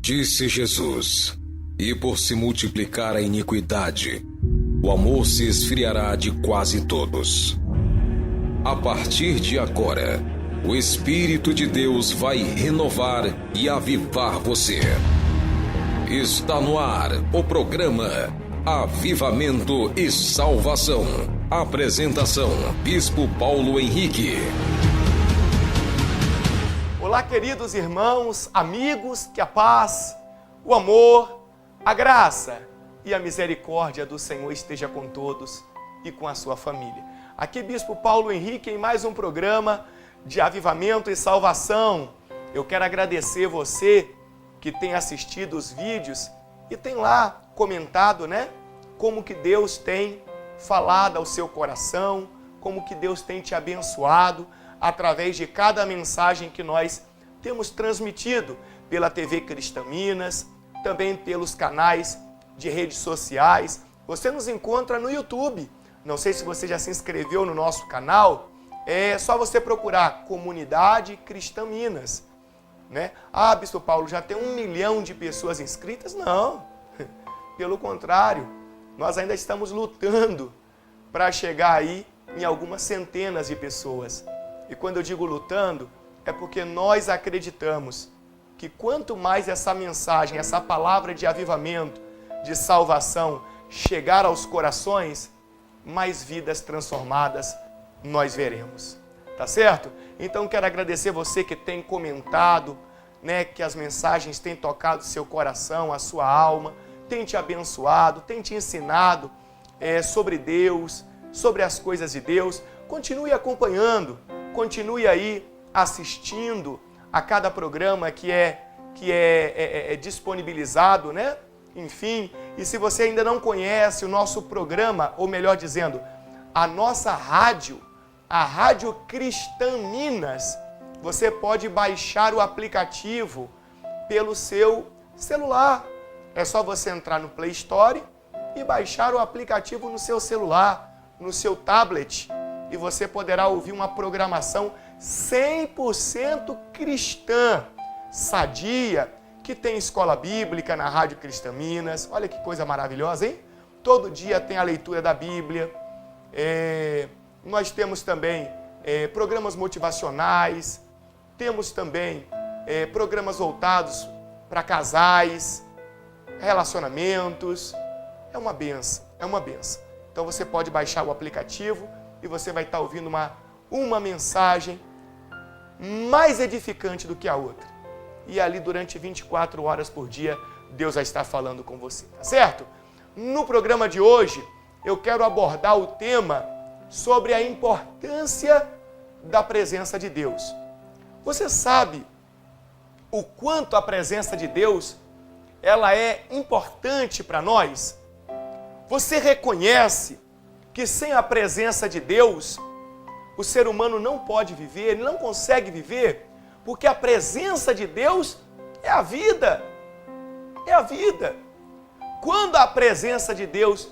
Disse Jesus: e por se multiplicar a iniquidade, o amor se esfriará de quase todos. A partir de agora, o Espírito de Deus vai renovar e avivar você. Está no ar o programa Avivamento e Salvação. Apresentação: Bispo Paulo Henrique. Olá, queridos irmãos, amigos, que a paz, o amor, a graça e a misericórdia do Senhor esteja com todos e com a sua família. Aqui Bispo Paulo Henrique em mais um programa de Avivamento e Salvação. Eu quero agradecer você que tem assistido os vídeos e tem lá comentado, como que Deus tem falado ao seu coração, como que Deus tem te abençoado através de cada mensagem que nós temos transmitido pela TV Cristã Minas, também pelos canais de redes sociais. Você nos encontra no YouTube. Não sei se você já se inscreveu no nosso canal. É só você procurar Comunidade Cristã Minas. Ah, Bispo Paulo, já tem 1 milhão de pessoas inscritas? Não. Pelo contrário, nós ainda estamos lutando para chegar aí em algumas centenas de pessoas. E quando eu digo lutando, é porque nós acreditamos que quanto mais essa mensagem, essa palavra de avivamento, de salvação chegar aos corações, mais vidas transformadas nós veremos. Tá certo? Então quero agradecer você que tem comentado, que as mensagens têm tocado seu coração, a sua alma, tem te abençoado, tem te ensinado sobre Deus, sobre as coisas de Deus. Continue acompanhando, continue aí assistindo a cada programa que é disponibilizado, Enfim, e se você ainda não conhece o nosso programa, ou melhor dizendo, a nossa rádio, a Rádio Cristã Minas, você pode baixar o aplicativo pelo seu celular. É só você entrar no Play Store e baixar o aplicativo no seu celular, no seu tablet, e você poderá ouvir uma programação 100% cristã, sadia, que tem escola bíblica na Rádio Cristã Minas. Olha que coisa maravilhosa, hein? Todo dia tem a leitura da Bíblia. Nós temos também programas motivacionais, temos também programas voltados para casais, relacionamentos. É uma benção, é uma benção. Então você pode baixar o aplicativo e você vai estar ouvindo uma mensagem mais edificante do que a outra. E ali durante 24 horas por dia, Deus vai estar falando com você, tá certo? No programa de hoje, eu quero abordar o tema sobre a importância da presença de Deus. Você sabe o quanto a presença de Deus ela é importante para nós? Você reconhece que sem a presença de Deus, o ser humano não pode viver, ele não consegue viver, porque a presença de Deus é a vida. É a vida. Quando a presença de Deus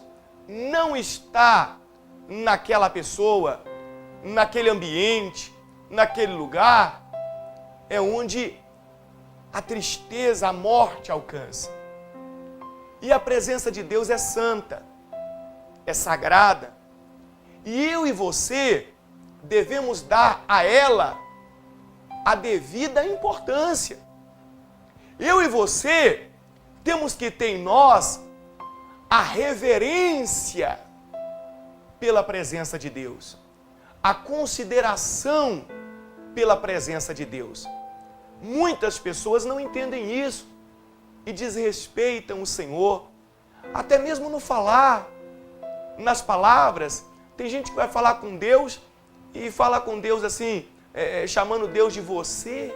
não está naquela pessoa, naquele ambiente, naquele lugar, é onde a tristeza, a morte alcança. E a presença de Deus é santa, é sagrada. E eu e você devemos dar a ela a devida importância. Eu e você temos que ter em nós a reverência pela presença de Deus, a consideração pela presença de Deus. Muitas pessoas não entendem isso e desrespeitam o Senhor, até mesmo no falar, nas palavras. Tem gente que vai falar com Deus e fala com Deus assim, chamando Deus de você.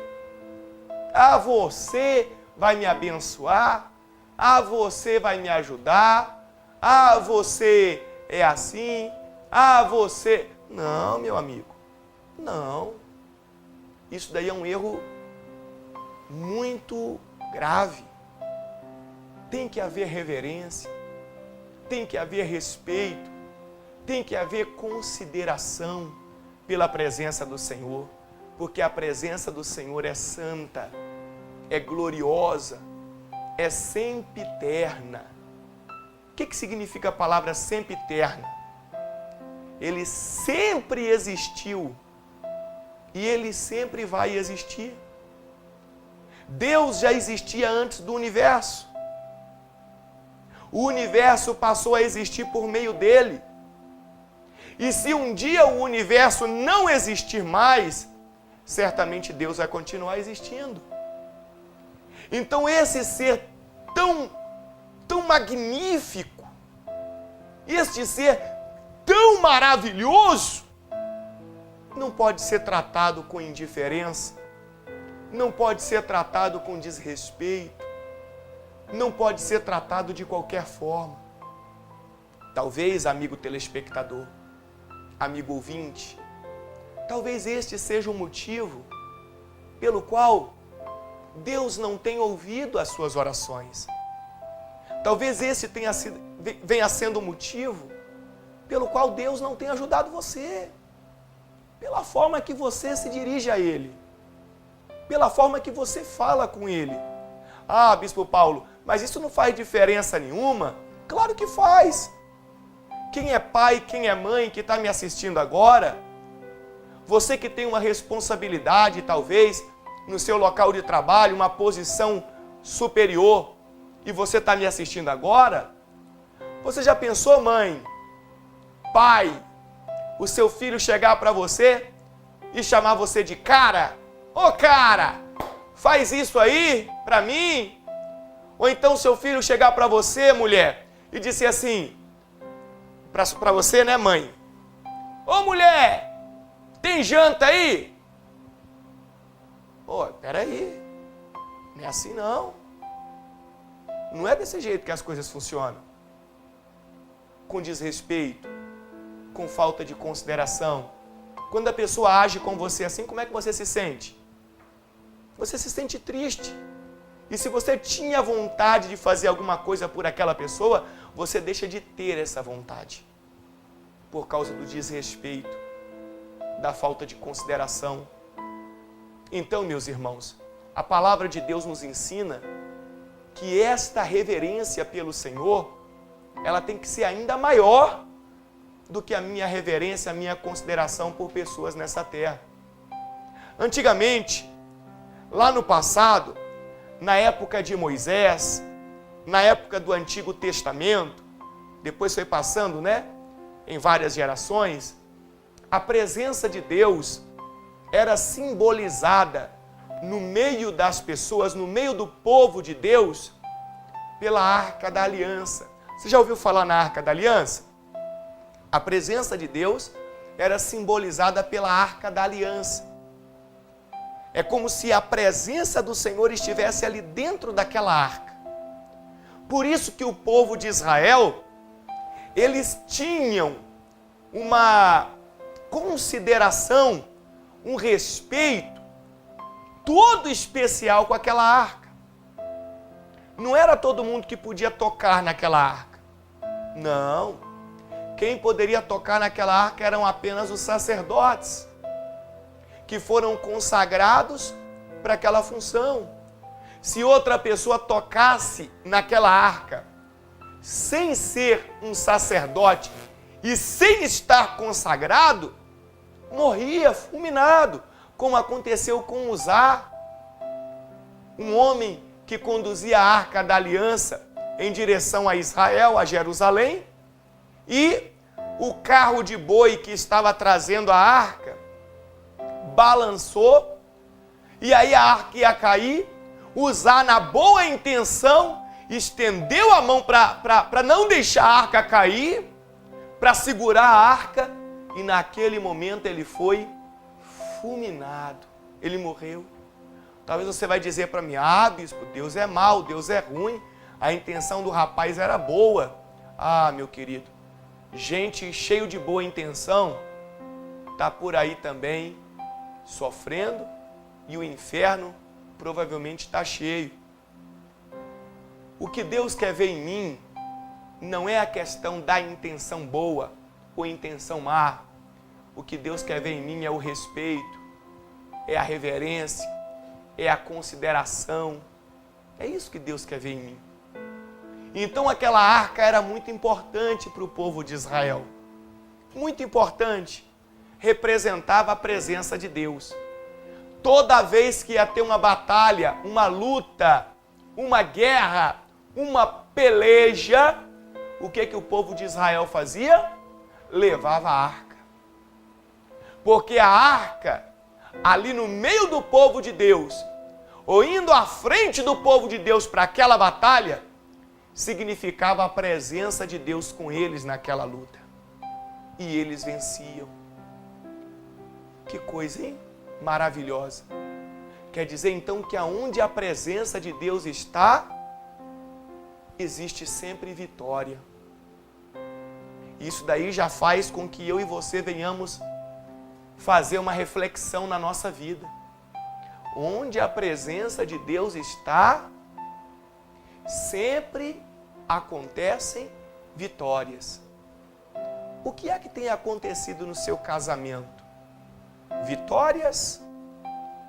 Ah, você vai me abençoar. Ah, você vai me ajudar. Ah, você é assim. Ah, você... Não, meu amigo. Não. Isso daí é um erro muito grave. Tem que haver reverência. Tem que haver respeito. Tem que haver consideração pela presença do Senhor, porque a presença do Senhor é santa, é gloriosa, é sempiterna. O que significa a palavra sempiterna? Ele sempre existiu e ele sempre vai existir. Deus já existia antes do universo. O universo passou a existir por meio dele. E se um dia o universo não existir mais, certamente Deus vai continuar existindo. Então esse ser tão magnífico, este ser tão maravilhoso, não pode ser tratado com indiferença, não pode ser tratado com desrespeito, não pode ser tratado de qualquer forma. Talvez, amigo telespectador, amigo ouvinte, talvez este seja o motivo pelo qual Deus não tem ouvido as suas orações. Talvez esse venha sendo o motivo pelo qual Deus não tem ajudado você. Pela forma que você se dirige a Ele. Pela forma que você fala com Ele. Ah, Bispo Paulo, mas isso não faz diferença nenhuma? Claro que faz. Quem é pai, quem é mãe que está me assistindo agora, você que tem uma responsabilidade, talvez, no seu local de trabalho, uma posição superior, e você está me assistindo agora, você já pensou, mãe, pai, o seu filho chegar para você e chamar você de cara? Ô cara, faz isso aí para mim? Ou então seu filho chegar para você, mulher, e dizer assim, para você, né, mãe? Ô mulher, tem janta aí? Pô, peraí, não é assim não. Não é desse jeito que as coisas funcionam. Com desrespeito, com falta de consideração. Quando a pessoa age com você assim, como é que você se sente? Você se sente triste. E se você tinha vontade de fazer alguma coisa por aquela pessoa, você deixa de ter essa vontade. Por causa do desrespeito, da falta de consideração. Então, meus irmãos, a palavra de Deus nos ensina que esta reverência pelo Senhor, ela tem que ser ainda maior do que a minha reverência, a minha consideração por pessoas nessa terra. Antigamente, lá no passado, na época de Moisés, na época do Antigo Testamento, depois foi passando, né, em várias gerações, a presença de Deus era simbolizada no meio das pessoas, no meio do povo de Deus, pela Arca da Aliança. Você já ouviu falar na Arca da Aliança? A presença de Deus era simbolizada pela Arca da Aliança. É como se a presença do Senhor estivesse ali dentro daquela arca. Por isso que o povo de Israel, eles tinham uma consideração, um respeito todo especial com aquela arca. Não era todo mundo que podia tocar naquela arca. Não. Quem poderia tocar naquela arca eram apenas os sacerdotes, que foram consagrados para aquela função. Se outra pessoa tocasse naquela arca, sem ser um sacerdote e sem estar consagrado, morria fulminado, como aconteceu com Uzá, um homem que conduzia a Arca da Aliança em direção a Israel, a Jerusalém, e o carro de boi que estava trazendo a arca balançou, e aí a arca ia cair. Uzá, na boa intenção, estendeu a mão para não deixar a arca cair, para segurar a arca, e naquele momento ele foi fulminado, ele morreu. Talvez você vai dizer para mim, ah, bispo, Deus é mau, Deus é ruim, a intenção do rapaz era boa. Ah, meu querido, gente cheio de boa intenção está por aí também sofrendo, e o inferno provavelmente está cheio. O que Deus quer ver em mim não é a questão da intenção boa ou intenção má. O que Deus quer ver em mim é o respeito, é a reverência, é a consideração, É isso que Deus quer ver em mim. Então aquela arca era muito importante para o povo de Israel. Muito importante. Representava a presença de Deus. Toda vez que ia ter uma batalha, uma luta, uma guerra, uma peleja, o que o povo de Israel fazia? Levava a arca. Porque a arca, ali no meio do povo de Deus, ou indo à frente do povo de Deus para aquela batalha, significava a presença de Deus com eles naquela luta. E eles venciam. Que coisa, hein? Maravilhosa. Quer dizer então que aonde a presença de Deus está, existe sempre vitória. Isso daí já faz com que eu e você venhamos fazer uma reflexão na nossa vida. Onde a presença de Deus está, sempre acontecem vitórias. O que é que tem acontecido no seu casamento? Vitórias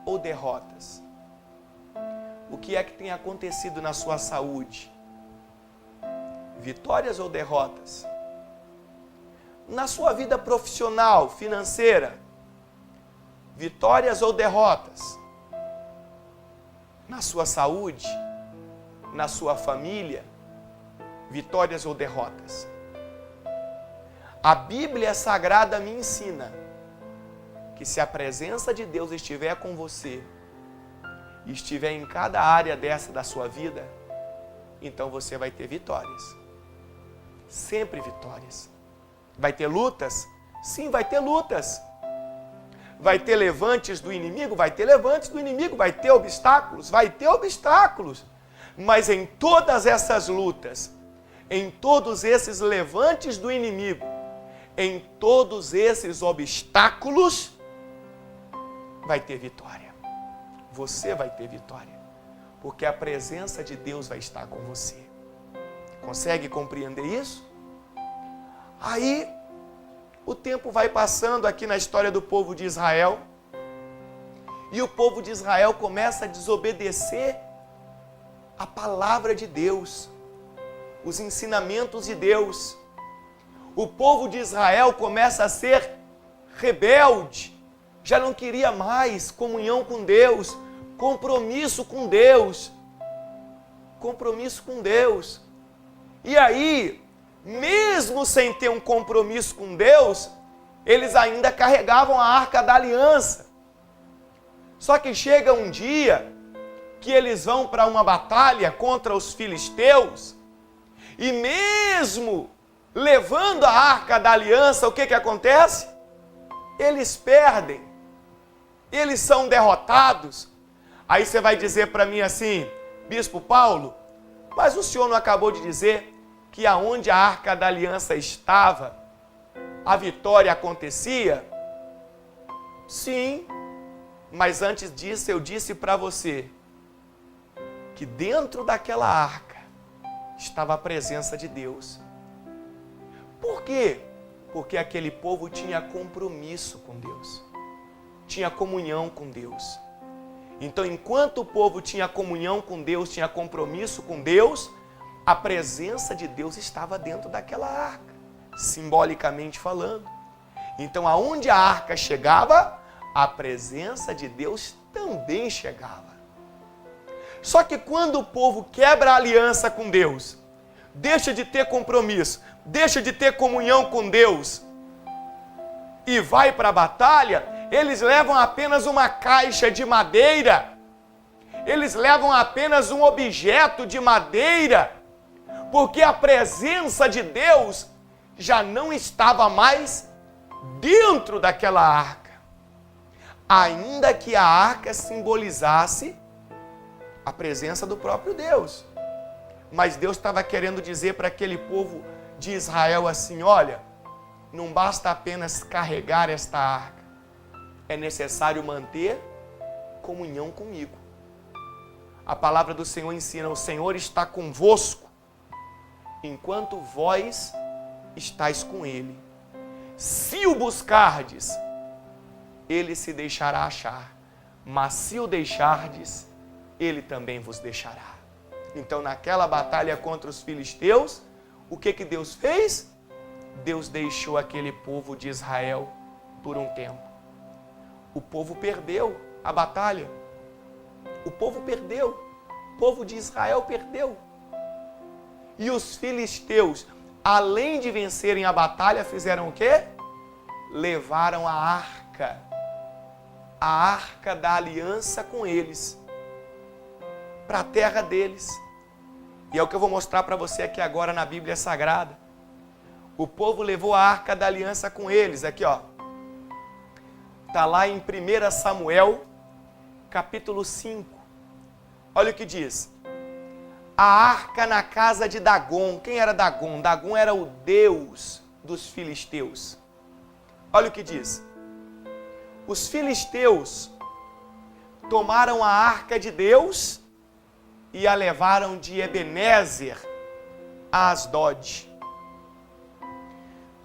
ou derrotas? O que é que tem acontecido na sua saúde? Vitórias ou derrotas? Na sua vida profissional, financeira, vitórias ou derrotas? Na sua saúde, na sua família, vitórias ou derrotas? A Bíblia Sagrada me ensina que se a presença de Deus estiver com você, e estiver em cada área dessa da sua vida, então você vai ter vitórias. Sempre vitórias. Vai ter lutas? Sim, vai ter lutas. Vai ter levantes do inimigo? Vai ter levantes do inimigo. Vai ter obstáculos? Vai ter obstáculos. Mas em todas essas lutas, em todos esses levantes do inimigo, em todos esses obstáculos, vai ter vitória. Você vai ter vitória. Porque a presença de Deus vai estar com você. Consegue compreender isso? Aí, o tempo vai passando aqui na história do povo de Israel. E o povo de Israel começa a desobedecer a palavra de Deus, os ensinamentos de Deus. O povo de Israel começa a ser rebelde, já não queria mais comunhão com Deus, compromisso com Deus. Compromisso com Deus. E aí, mesmo sem ter um compromisso com Deus, eles ainda carregavam a arca da aliança. Só que chega um dia que eles vão para uma batalha contra os filisteus, e mesmo levando a arca da aliança, o que acontece? Eles perdem, eles são derrotados. Aí você vai dizer para mim assim: Bispo Paulo, mas o senhor não acabou de dizer que aonde a arca da aliança estava, a vitória acontecia? Sim, mas antes disso eu disse para você que dentro daquela arca estava a presença de Deus. Por quê? Porque aquele povo tinha compromisso com Deus, tinha comunhão com Deus. Então, enquanto o povo tinha comunhão com Deus, tinha compromisso com Deus, a presença de Deus estava dentro daquela arca, simbolicamente falando. Então, aonde a arca chegava, a presença de Deus também chegava. Só que quando o povo quebra a aliança com Deus, deixa de ter compromisso, deixa de ter comunhão com Deus e vai para a batalha, eles levam apenas uma caixa de madeira, eles levam apenas um objeto de madeira, porque a presença de Deus já não estava mais dentro daquela arca. Ainda que a arca simbolizasse a presença do próprio Deus. Mas Deus estava querendo dizer para aquele povo de Israel assim: olha, não basta apenas carregar esta arca, é necessário manter comunhão comigo. A palavra do Senhor ensina: o Senhor está convosco, enquanto vós estáis com Ele. Se o buscardes, Ele se deixará achar, mas se o deixardes, Ele também vos deixará. Então, naquela batalha contra os filisteus, o que Deus fez? Deus deixou aquele povo de Israel por um tempo. O povo perdeu a batalha. O povo perdeu. O povo de Israel perdeu. E os filisteus, além de vencerem a batalha, fizeram o quê? Levaram a arca da aliança com eles, para a terra deles. E é o que eu vou mostrar para você aqui agora na Bíblia Sagrada. O povo levou a arca da aliança com eles. Aqui, ó. Está lá em 1 Samuel, capítulo 5. Olha o que diz. A arca na casa de Dagon. Quem era Dagon? Dagon era o deus dos filisteus. Olha o que diz. Os filisteus tomaram a arca de Deus e a levaram de Ebenezer a Asdod.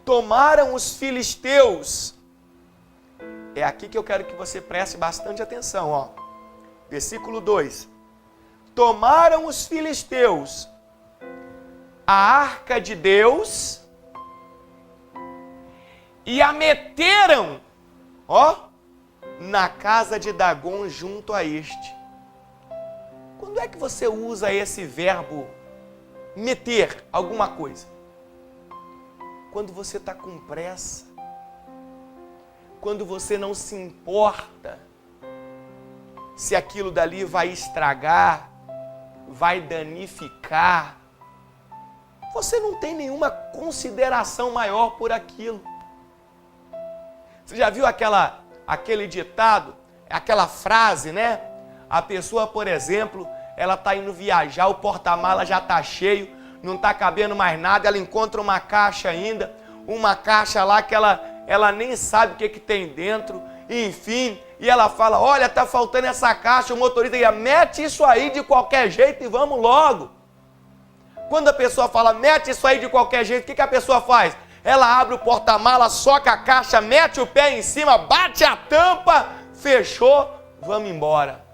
Tomaram os filisteus. É aqui que eu quero que você preste bastante atenção, ó. Versículo 2. Tomaram os filisteus a arca de Deus e a meteram, ó, na casa de Dagon junto a este. Quando é que você usa esse verbo meter alguma coisa? Quando você está com pressa. Quando você não se importa se aquilo dali vai estragar, vai danificar. Você não tem nenhuma consideração maior por aquilo. Você já viu aquele ditado, aquela frase, né? A pessoa, por exemplo, ela está indo viajar, o porta-mala já está cheio, não está cabendo mais nada, ela encontra uma caixa ainda, uma caixa lá que ela nem sabe o que tem dentro, enfim, e ela fala, olha, está faltando essa caixa, o motorista diz, mete isso aí de qualquer jeito e vamos logo. Quando a pessoa fala, mete isso aí de qualquer jeito, o que a pessoa faz? Ela abre o porta-mala, soca a caixa, mete o pé em cima, bate a tampa, fechou, vamos embora.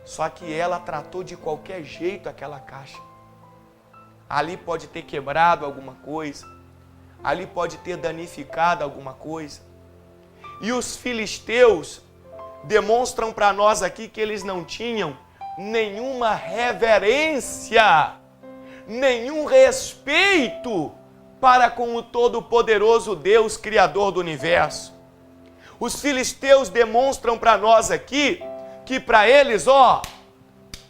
Só que ela tratou de qualquer jeito aquela caixa. Ali pode ter quebrado alguma coisa, ali pode ter danificado alguma coisa. E os filisteus demonstram para nós aqui que eles não tinham nenhuma reverência, nenhum respeito para com o Todo-Poderoso Deus, Criador do Universo. Os filisteus demonstram para nós aqui que para eles, ó,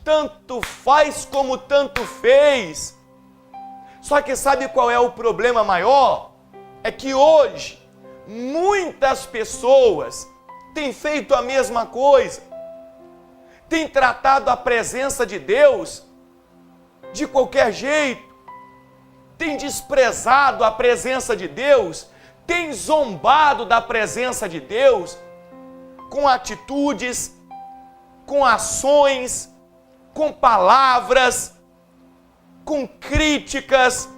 tanto faz como tanto fez. Só que sabe qual é o problema maior? É que hoje muitas pessoas têm feito a mesma coisa, têm tratado a presença de Deus de qualquer jeito, têm desprezado a presença de Deus, têm zombado da presença de Deus com atitudes, com ações, com palavras, com críticas.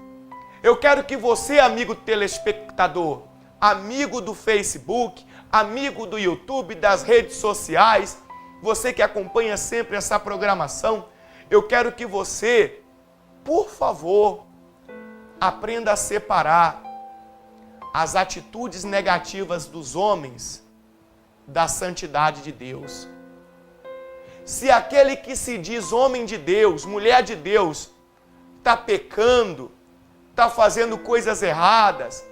Eu quero que você, amigo telespectador, amigo do Facebook, amigo do YouTube, das redes sociais, você que acompanha sempre essa programação, eu quero que você, por favor, aprenda a separar as atitudes negativas dos homens da santidade de Deus. Se aquele que se diz homem de Deus, mulher de Deus, está pecando, está fazendo coisas erradas,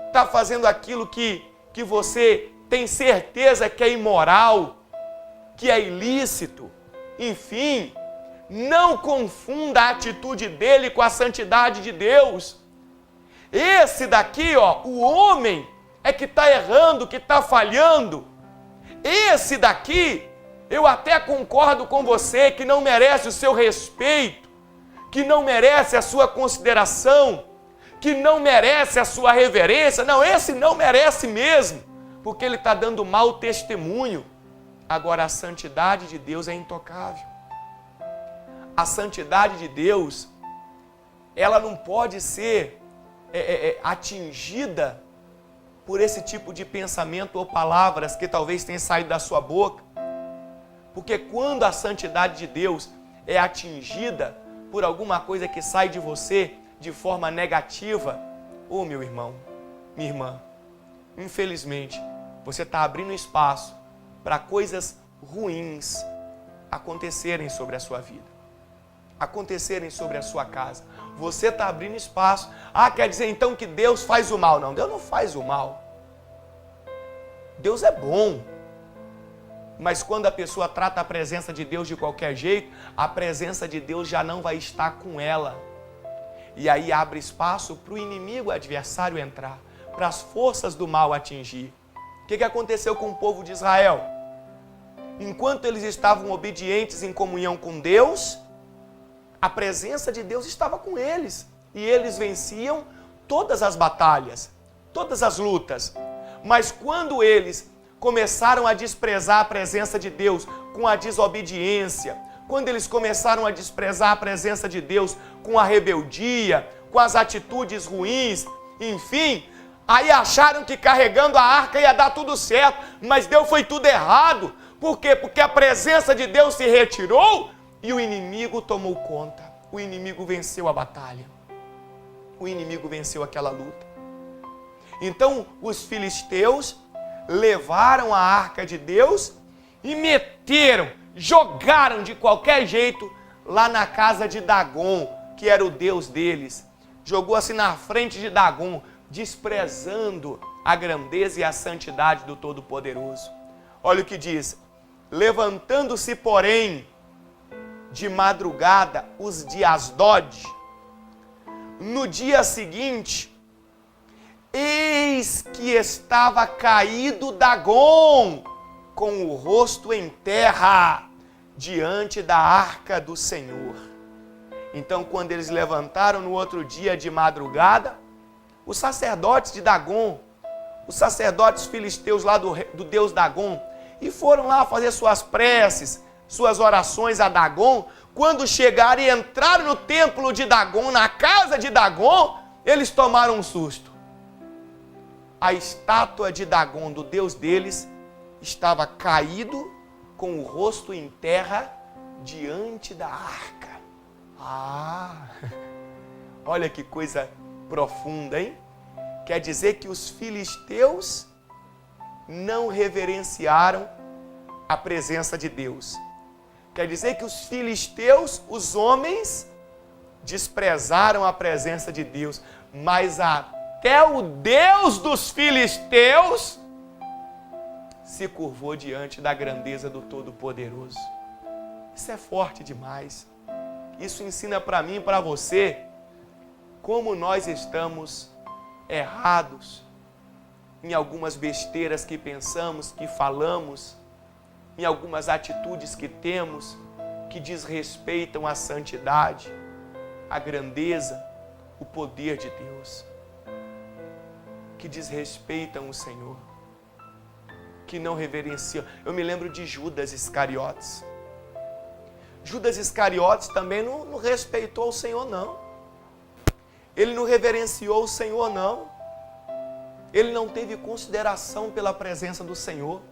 está fazendo aquilo que você tem certeza que é imoral, que é ilícito, enfim, não confunda a atitude dele com a santidade de Deus. Esse daqui, ó, o homem é que está errando, que está falhando. Esse daqui, eu até concordo com você que não merece o seu respeito, que não merece a sua consideração, que não merece a sua reverência. Não, esse não merece mesmo, porque ele está dando mau testemunho. Agora, a santidade de Deus é intocável. A santidade de Deus, ela não pode ser atingida por esse tipo de pensamento ou palavras que talvez tenham saído da sua boca. Porque quando a santidade de Deus, é atingida por alguma coisa que sai de você de forma negativa, ô meu irmão, minha irmã, infelizmente, você está abrindo espaço para coisas ruins acontecerem sobre a sua vida, acontecerem sobre a sua casa. Você está abrindo espaço. Quer dizer então que Deus faz o mal? Não, Deus não faz o mal. Deus é bom. Mas quando a pessoa trata a presença de Deus de qualquer jeito, a presença de Deus já não vai estar com ela. E aí abre espaço para o inimigo, o adversário entrar, para as forças do mal atingir. O que aconteceu com o povo de Israel? Enquanto eles estavam obedientes em comunhão com Deus, a presença de Deus estava com eles. E eles venciam todas as batalhas, todas as lutas. Mas quando eles começaram a desprezar a presença de Deus com a desobediência, quando eles começaram a desprezar a presença de Deus com a rebeldia, com as atitudes ruins, enfim, aí acharam que carregando a arca ia dar tudo certo, mas deu foi tudo errado. Por quê? Porque a presença de Deus se retirou e o inimigo tomou conta. O inimigo venceu a batalha. O inimigo venceu aquela luta. Então, os filisteus levaram a arca de Deus e meteram, jogaram de qualquer jeito lá na casa de Dagon, que era o deus deles. Jogou assim na frente de Dagon, desprezando a grandeza e a santidade do Todo-Poderoso. Olha o que diz: levantando-se, porém, de madrugada, os de Asdod, no dia seguinte, eis que estava caído Dagon, com o rosto em terra, diante da arca do Senhor. Então, quando eles levantaram no outro dia de madrugada, os sacerdotes de Dagon, os sacerdotes filisteus lá do deus Dagon, e foram lá fazer suas preces, suas orações a Dagon. Quando chegaram e entraram no templo de Dagon, na casa de Dagon, eles tomaram um susto. A estátua de Dagon, do deus deles, estava caído com o rosto em terra diante da arca. Olha que coisa profunda, hein? Quer dizer que os filisteus não reverenciaram a presença de Deus. Quer dizer que os filisteus, os homens, desprezaram a presença de Deus, mas até o Deus dos filisteus se curvou diante da grandeza do Todo-Poderoso. Isso é forte demais. Isso ensina para mim e para você como nós estamos errados em algumas besteiras que pensamos, que falamos, em algumas atitudes que temos que desrespeitam a santidade, a grandeza, o poder de Deus, que desrespeitam o Senhor, que não reverenciam. Eu me lembro de Judas Iscariotes. Judas Iscariotes também não respeitou o Senhor, não. Ele não reverenciou o Senhor, não. Ele não teve consideração pela presença do Senhor.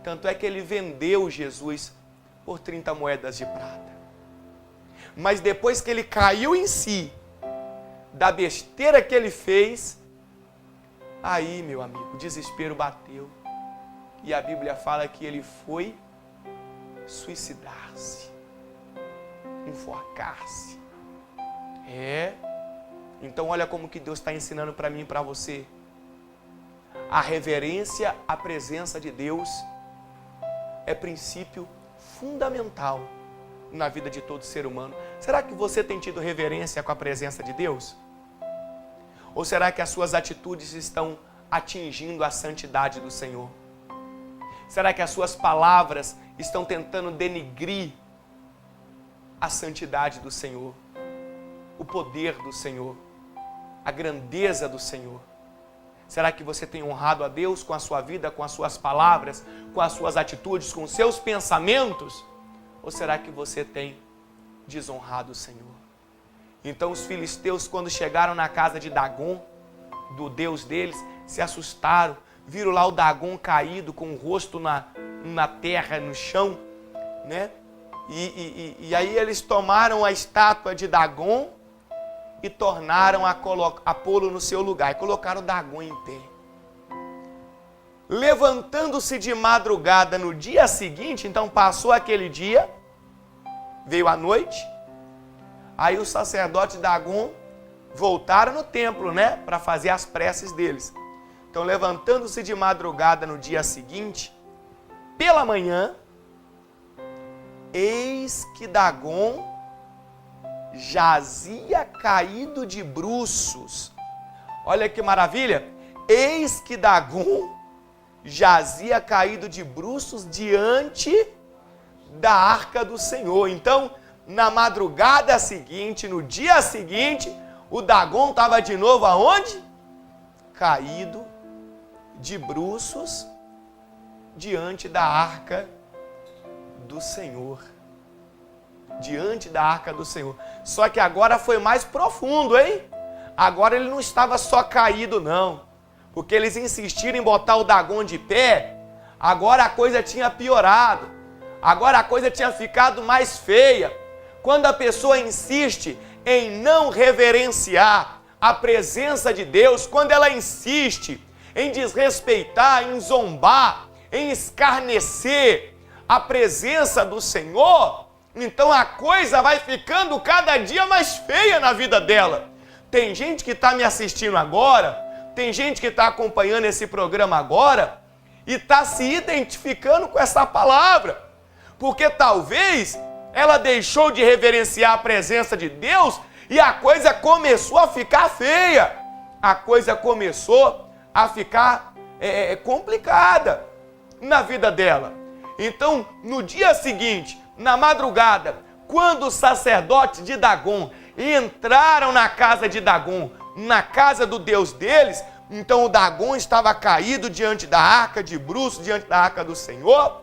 Tanto é que ele vendeu Jesus por 30 moedas de prata. Mas depois que ele caiu em si, da besteira que ele fez, aí, meu amigo, o desespero bateu. E a Bíblia fala que ele foi suicidar-se, enforcar-se. Então olha como que Deus está ensinando para mim e para você. A reverência à presença de Deus é princípio fundamental na vida de todo ser humano. Será que você tem tido reverência com a presença de Deus? Ou será que as suas atitudes estão atingindo a santidade do Senhor? Será que as suas palavras estão tentando denigrir a santidade do Senhor, o poder do Senhor, a grandeza do Senhor? Será que você tem honrado a Deus com a sua vida, com as suas palavras, com as suas atitudes, com os seus pensamentos? Ou será que você tem desonrado o Senhor? Então os filisteus, quando chegaram na casa de Dagon, do deus deles, se assustaram. Viram lá o Dagon caído, com o rosto na terra, no chão, né? E aí eles tomaram a estátua de Dagon e tornaram a pô-lo no seu lugar. E colocaram Dagon em pé. Levantando-se de madrugada no dia seguinte, então passou aquele dia, veio a noite, aí os sacerdotes de Dagon voltaram no templo, né, para fazer as preces deles. Então, levantando-se de madrugada no dia seguinte, pela manhã, eis que Dagon jazia caído de bruços. Olha que maravilha! Eis que Dagon jazia caído de bruços diante da arca do Senhor. Então, na madrugada seguinte, no dia seguinte, o Dagon estava de novo aonde? Caído de bruços diante da arca do Senhor. Diante da arca do Senhor. Só que agora foi mais profundo, hein? Agora ele não estava só caído, não. Porque eles insistiram em botar o Dagon de pé, agora a coisa tinha piorado. Agora a coisa tinha ficado mais feia. Quando a pessoa insiste em não reverenciar a presença de Deus, quando ela insiste em desrespeitar, em zombar, em escarnecer a presença do Senhor, então a coisa vai ficando cada dia mais feia na vida dela. Tem gente que está me assistindo agora, tem gente que está acompanhando esse programa agora e está se identificando com essa palavra, porque talvez ela deixou de reverenciar a presença de Deus e a coisa começou a ficar feia, a coisa começou a ficar complicada na vida dela. Então, no dia seguinte, na madrugada, quando os sacerdotes de Dagon entraram na casa de Dagon, na casa do Deus deles, então o Dagon estava caído diante da arca de bruços, diante da arca do Senhor,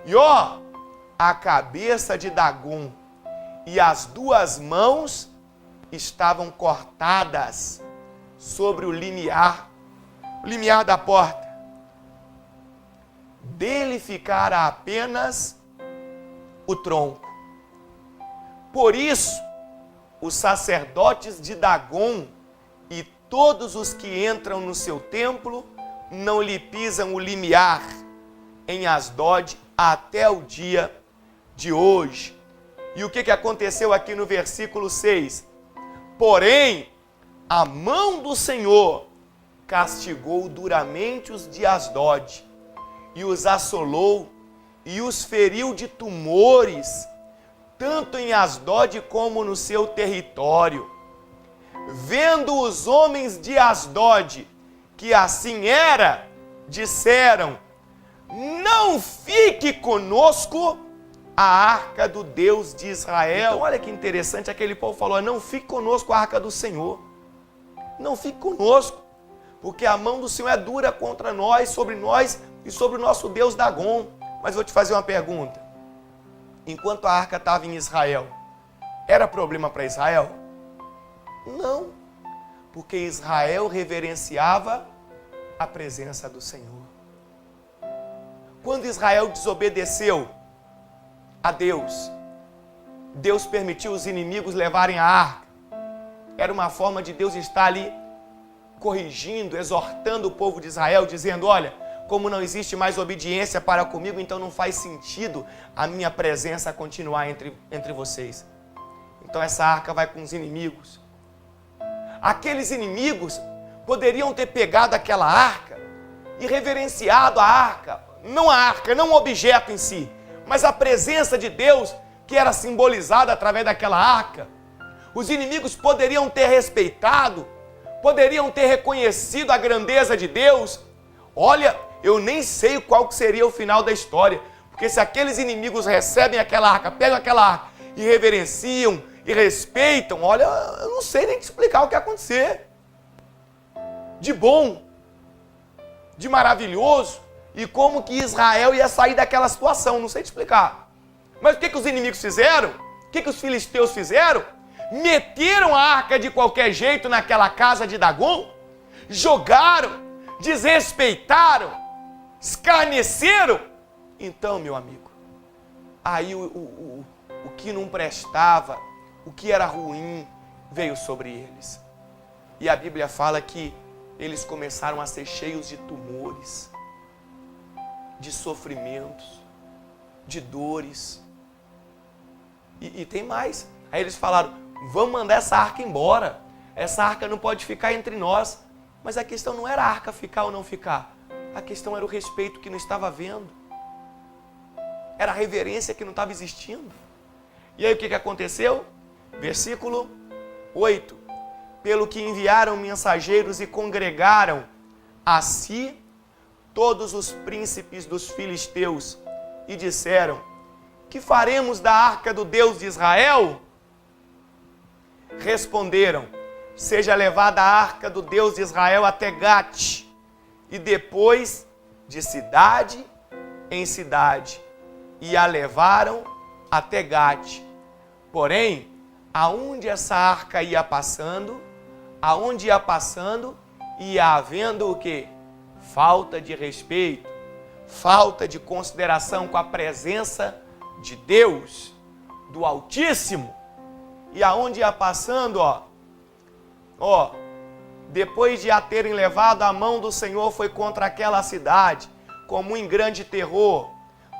e a cabeça de Dagon e as duas mãos estavam cortadas sobre o limiar da porta. Dele ficara apenas o tronco. Por isso, os sacerdotes de Dagon e todos os que entram no seu templo não lhe pisam o limiar em Asdod até o dia de hoje. E o que aconteceu aqui no versículo 6? Porém, a mão do Senhor castigou duramente os de Asdod e os assolou e os feriu de tumores, tanto em Asdod como no seu território. Vendo os homens de Asdod que assim era, disseram: não fique conosco a arca do Deus de Israel. Então olha que interessante, aquele povo falou: não fique conosco a arca do Senhor. Não fique conosco, porque a mão do Senhor é dura contra nós e sobre o nosso Deus Dagon. Mas vou te fazer uma pergunta. Enquanto a arca estava em Israel, era problema para Israel? Não, porque Israel reverenciava a presença do Senhor. Quando Israel desobedeceu a Deus, Deus permitiu os inimigos levarem a arca. Era uma forma de Deus estar ali corrigindo, exortando o povo de Israel, dizendo: olha, como não existe mais obediência para comigo, então não faz sentido a minha presença continuar entre vocês. Então essa arca vai com os inimigos. Aqueles inimigos poderiam ter pegado aquela arca e reverenciado a arca, não o objeto em si, mas a presença de Deus que era simbolizada através daquela arca. Os inimigos poderiam ter respeitado, poderiam ter reconhecido a grandeza de Deus. Olha, eu nem sei qual que seria o final da história, porque se aqueles inimigos recebem aquela arca, pegam aquela arca e reverenciam e respeitam, olha, eu não sei nem te explicar o que ia acontecer. De bom, de maravilhoso, e como que Israel ia sair daquela situação, não sei te explicar. Mas o que os inimigos fizeram? O que os filisteus fizeram? Meteram a arca de qualquer jeito naquela casa de Dagon, jogaram, desrespeitaram, escarneceram. Então, meu amigo, aí o o que não prestava, o que era ruim, veio sobre eles. E a Bíblia fala que eles começaram a ser cheios de tumores, de sofrimentos, de dores. E tem mais. Aí eles falaram, vamos mandar essa arca embora. Essa arca não pode ficar entre nós. Mas a questão não era a arca ficar ou não ficar. A questão era o respeito que não estava havendo. Era a reverência que não estava existindo. E aí o que aconteceu? Versículo 8. Pelo que enviaram mensageiros e congregaram a si todos os príncipes dos filisteus e disseram, que faremos da arca do Deus de Israel? Responderam, seja levada a arca do Deus de Israel até Gate, e depois de cidade em cidade, e a levaram até Gate. Porém, aonde essa arca ia passando, ia havendo o quê? Falta de respeito, falta de consideração com a presença de Deus, do Altíssimo. E aonde ia passando, depois de a terem levado, a mão do Senhor foi contra aquela cidade, como em grande terror,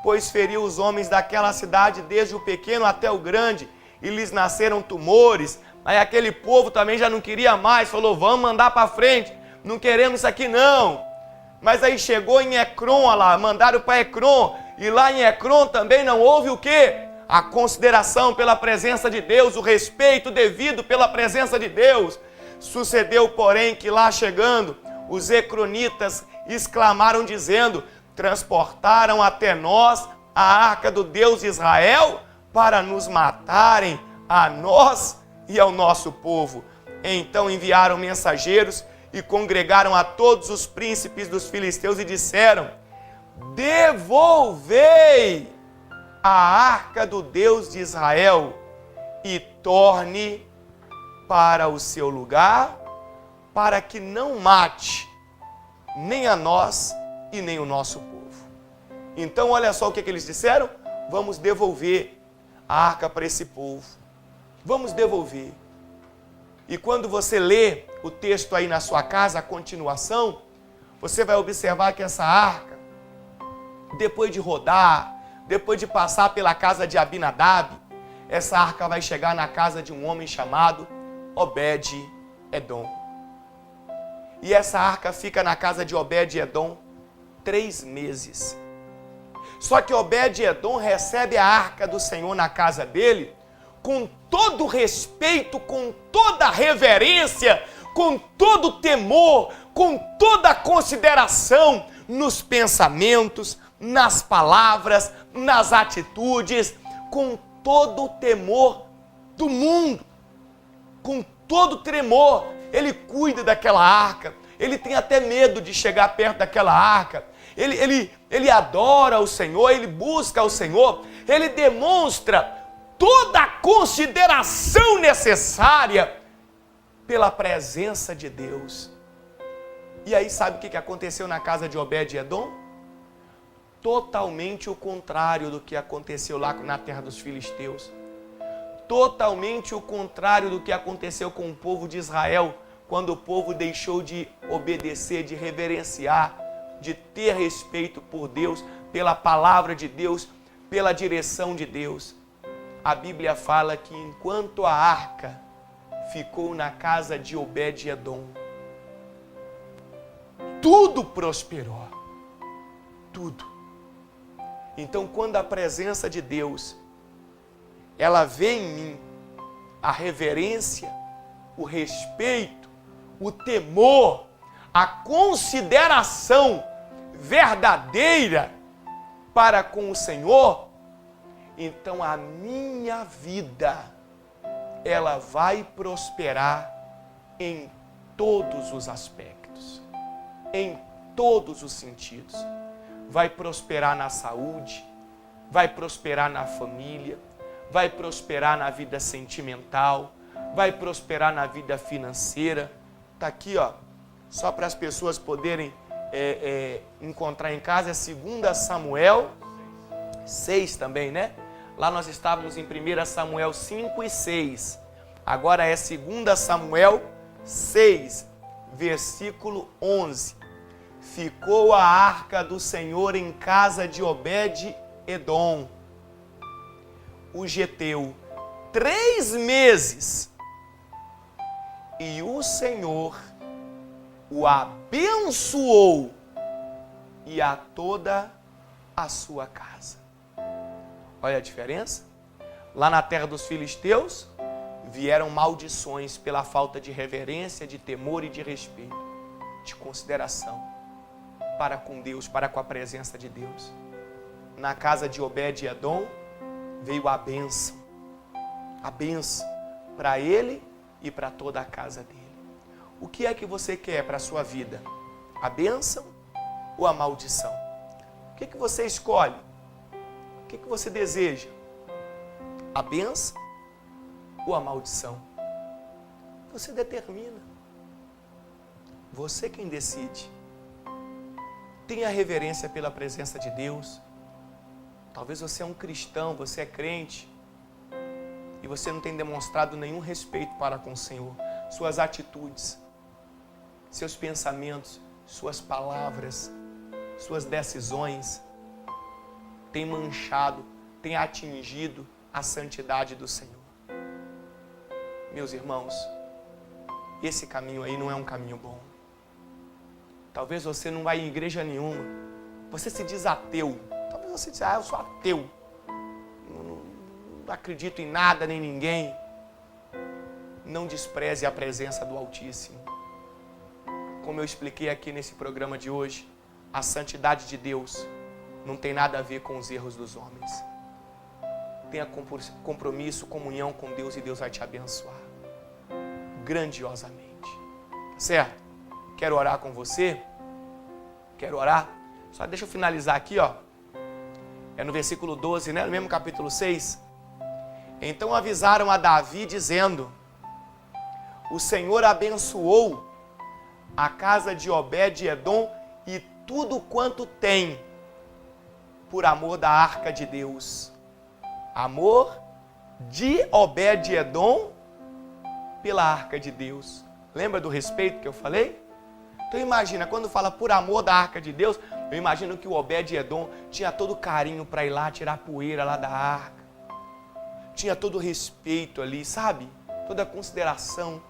pois feriu os homens daquela cidade, desde o pequeno até o grande, e lhes nasceram tumores. Aí aquele povo também já não queria mais, falou, vamos mandar para frente, não queremos isso aqui não. Mas aí chegou em Ecrom, lá, mandaram para Ecrom, e lá em Ecrom também não houve o quê? A consideração pela presença de Deus, o respeito devido pela presença de Deus. Sucedeu, porém, que lá chegando, os ecronitas exclamaram dizendo, transportaram até nós a arca do Deus de Israel para nos matarem, a nós e ao nosso povo. Então enviaram mensageiros e congregaram a todos os príncipes dos filisteus e disseram, devolvei a arca do Deus de Israel e torne para o seu lugar, para que não mate nem a nós e nem o nosso povo. Então olha só o que eles disseram, vamos devolver a arca para esse povo, vamos devolver. E quando você lê o texto aí na sua casa, a continuação, você vai observar que essa arca, depois de rodar, depois de passar pela casa de Abinadab, essa arca vai chegar na casa de um homem chamado Obed-Edom. E essa arca fica na casa de Obed-Edom 3 meses. Só que Obed-Edom recebe a arca do Senhor na casa dele, com todo respeito, com toda reverência, com todo temor, com toda consideração nos pensamentos, nas palavras, nas atitudes, com todo o temor do mundo, com todo tremor. Ele cuida daquela arca, ele tem até medo de chegar perto daquela arca, ele adora o Senhor, ele busca o Senhor, ele demonstra toda a consideração necessária pela presença de Deus. E aí sabe o que aconteceu na casa de Obed-Edom? Totalmente o contrário do que aconteceu lá na terra dos filisteus. Totalmente o contrário do que aconteceu com o povo de Israel, quando o povo deixou de obedecer, de reverenciar, de ter respeito por Deus, pela palavra de Deus, pela direção de Deus. A Bíblia fala que enquanto a arca ficou na casa de Obed-Edom, tudo prosperou. Tudo. Então, quando a presença de Deus, ela vê em mim, a reverência, o respeito, o temor, a consideração verdadeira para com o Senhor, então a minha vida, ela vai prosperar em todos os aspectos, em todos os sentidos. Vai prosperar na saúde, vai prosperar na família, vai prosperar na vida sentimental, vai prosperar na vida financeira. Está aqui, só para as pessoas poderem encontrar em casa, é 2 Samuel 6 também, né? Lá nós estávamos em 1 Samuel 5 e 6. Agora é 2 Samuel 6, versículo 11. Ficou a arca do Senhor em casa de Obed-Edom, o geteu, 3 meses. E o Senhor o abençoou e a toda a sua casa. Olha a diferença. Lá na terra dos filisteus, vieram maldições pela falta de reverência, de temor e de respeito, de consideração para com Deus, para com a presença de Deus. Na casa de Obed-Edom veio a bênção para ele e para toda a casa dele. O que é que você quer para a sua vida? A bênção ou a maldição? O que você escolhe? O que você deseja? A bênção ou a maldição? Você determina. Você quem decide. Tenha reverência pela presença de Deus. Talvez você é um cristão, você é crente, e você não tem demonstrado nenhum respeito para com o Senhor. Suas atitudes, seus pensamentos, suas palavras, suas decisões têm manchado, têm atingido a santidade do Senhor. Meus irmãos, esse caminho aí não é um caminho bom. Talvez você não vá em igreja nenhuma. Você se diz ateu. Talvez você diz, eu sou ateu. Não acredito em nada nem ninguém. Não despreze a presença do Altíssimo. Como eu expliquei aqui nesse programa de hoje, a santidade de Deus não tem nada a ver com os erros dos homens. Tenha compromisso, comunhão com Deus e Deus vai te abençoar grandiosamente. Certo? Quero orar com você? Quero orar? Só deixa eu finalizar aqui, ó. É no versículo 12, né? No mesmo capítulo 6. Então avisaram a Davi dizendo: o Senhor abençoou a casa de Obed-Edom e tudo quanto tem, por amor da arca de Deus. Amor de Obed-Edom pela arca de Deus. Lembra do respeito que eu falei? Então imagina, quando fala por amor da arca de Deus, eu imagino que o Obed-Edom tinha todo carinho para ir lá tirar poeira lá da arca. Tinha todo respeito ali, sabe? Toda consideração.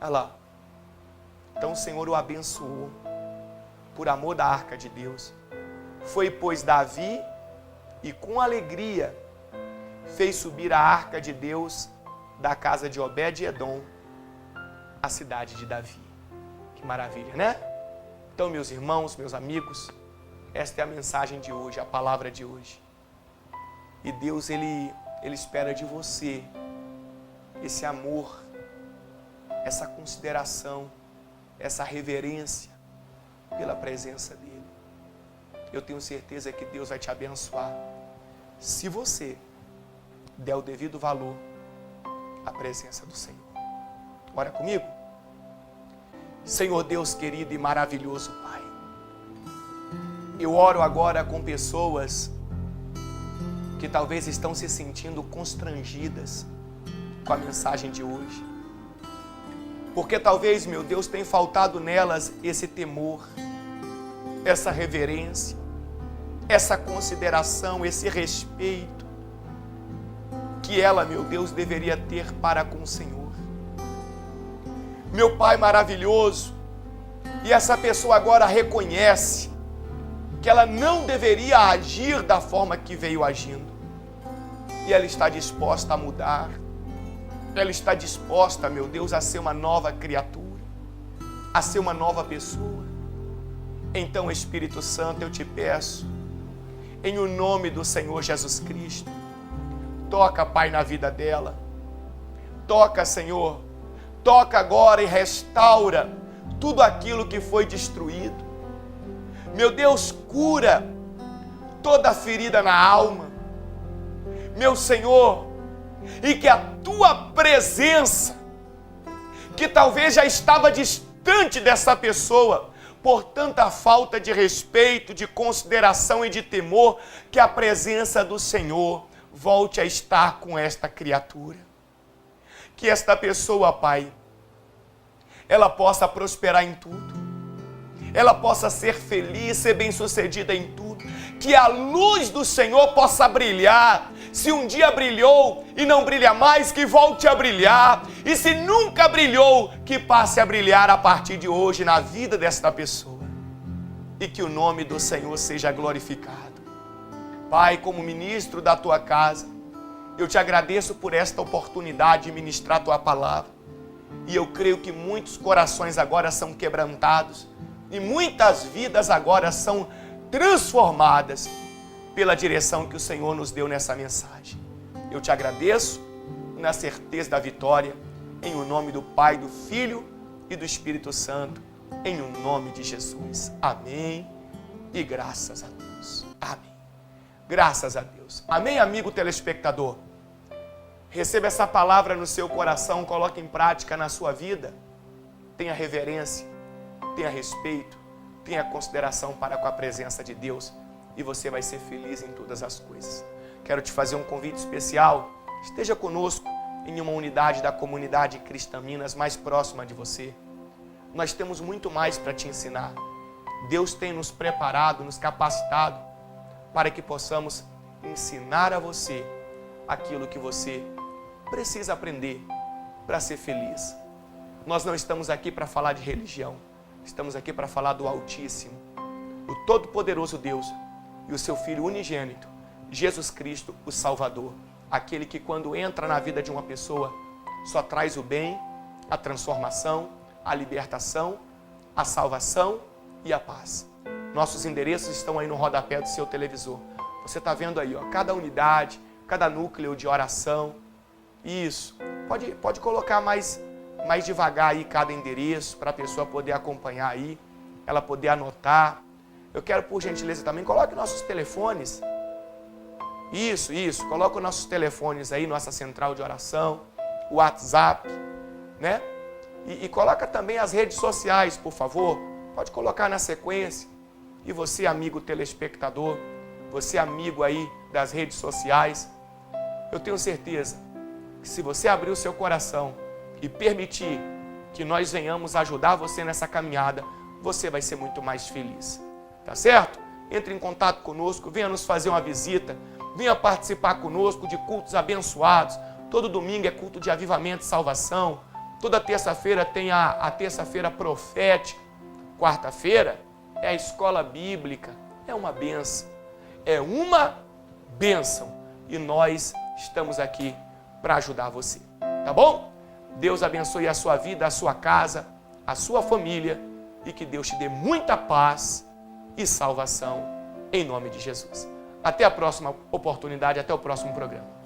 Olha lá. Então o Senhor o abençoou por amor da arca de Deus. Foi, pois, Davi e com alegria fez subir a arca de Deus da casa de Obed-Edom, a cidade de Davi. Que maravilha, né? Então, meus irmãos, meus amigos, esta é a mensagem de hoje, a palavra de hoje. E Deus, Ele espera de você esse amor, essa consideração, essa reverência pela presença dEle. Eu tenho certeza que Deus vai te abençoar se você der o devido valor à presença do Senhor. Ora comigo? Senhor Deus querido e maravilhoso Pai, eu oro agora com pessoas que talvez estão se sentindo constrangidas com a mensagem de hoje. Porque talvez, meu Deus, tenha faltado nelas esse temor, essa reverência, essa consideração, esse respeito que ela, meu Deus, deveria ter para com o Senhor. Meu Pai maravilhoso, e essa pessoa agora reconhece que ela não deveria agir da forma que veio agindo. E ela está disposta a mudar. Ela está disposta, meu Deus, a ser uma nova criatura, a ser uma nova pessoa. Então, Espírito Santo, eu te peço, em o nome do Senhor Jesus Cristo, toca, Pai, na vida dela. Toca, Senhor. Toca agora e restaura tudo aquilo que foi destruído. Meu Deus, cura toda ferida na alma. Meu Senhor, e que a tua presença, que talvez já estava distante dessa pessoa, por tanta falta de respeito, de consideração e de temor, que a presença do Senhor volte a estar com esta criatura. Que esta pessoa, Pai, ela possa prosperar em tudo. Ela possa ser feliz, ser bem-sucedida em tudo. Que a luz do Senhor possa brilhar. Se um dia brilhou e não brilha mais, que volte a brilhar. E se nunca brilhou, que passe a brilhar a partir de hoje na vida desta pessoa. E que o nome do Senhor seja glorificado. Pai, como ministro da tua casa, eu te agradeço por esta oportunidade de ministrar a tua palavra. E eu creio que muitos corações agora são quebrantados e muitas vidas agora são transformadas pela direção que o Senhor nos deu nessa mensagem. Eu te agradeço na certeza da vitória, em o nome do Pai, do Filho e do Espírito Santo, em o nome de Jesus. Amém e graças a Deus. Amém. Graças a Deus. Amém, amigo telespectador? Receba essa palavra no seu coração, coloque em prática na sua vida. Tenha reverência, tenha respeito, tenha consideração para com a presença de Deus e você vai ser feliz em todas as coisas. Quero te fazer um convite especial. Esteja conosco em uma unidade da comunidade Cristã Minas mais próxima de você. Nós temos muito mais para te ensinar. Deus tem nos preparado, nos capacitado para que possamos ensinar a você aquilo que você precisa aprender para ser feliz. Nós não estamos aqui para falar de religião. Estamos aqui para falar do Altíssimo, o Todo-Poderoso Deus e o seu Filho unigênito, Jesus Cristo, o Salvador. Aquele que quando entra na vida de uma pessoa, só traz o bem, a transformação, a libertação, a salvação e a paz. Nossos endereços estão aí no rodapé do seu televisor. Você está vendo aí, ó, cada unidade, cada núcleo de oração. Isso. Pode colocar mais devagar aí cada endereço para a pessoa poder acompanhar aí, ela poder anotar. Eu quero, por gentileza, também, coloque nossos telefones. Isso. Coloque nossos telefones aí, nossa central de oração, o WhatsApp, né? E coloca também as redes sociais, por favor. Pode colocar na sequência. E você, amigo telespectador, você, amigo aí das redes sociais, eu tenho certeza que se você abrir o seu coração e permitir que nós venhamos ajudar você nessa caminhada, você vai ser muito mais feliz. Tá certo? Entre em contato conosco, venha nos fazer uma visita, venha participar conosco de cultos abençoados. Todo domingo é culto de avivamento e salvação. Toda terça-feira tem a terça-feira profética. Quarta-feira é a escola bíblica. É uma bênção. É uma bênção. E nós estamos aqui para ajudar você. Tá bom? Deus abençoe a sua vida, a sua casa, a sua família e que Deus te dê muita paz e salvação em nome de Jesus. Até a próxima oportunidade, até o próximo programa.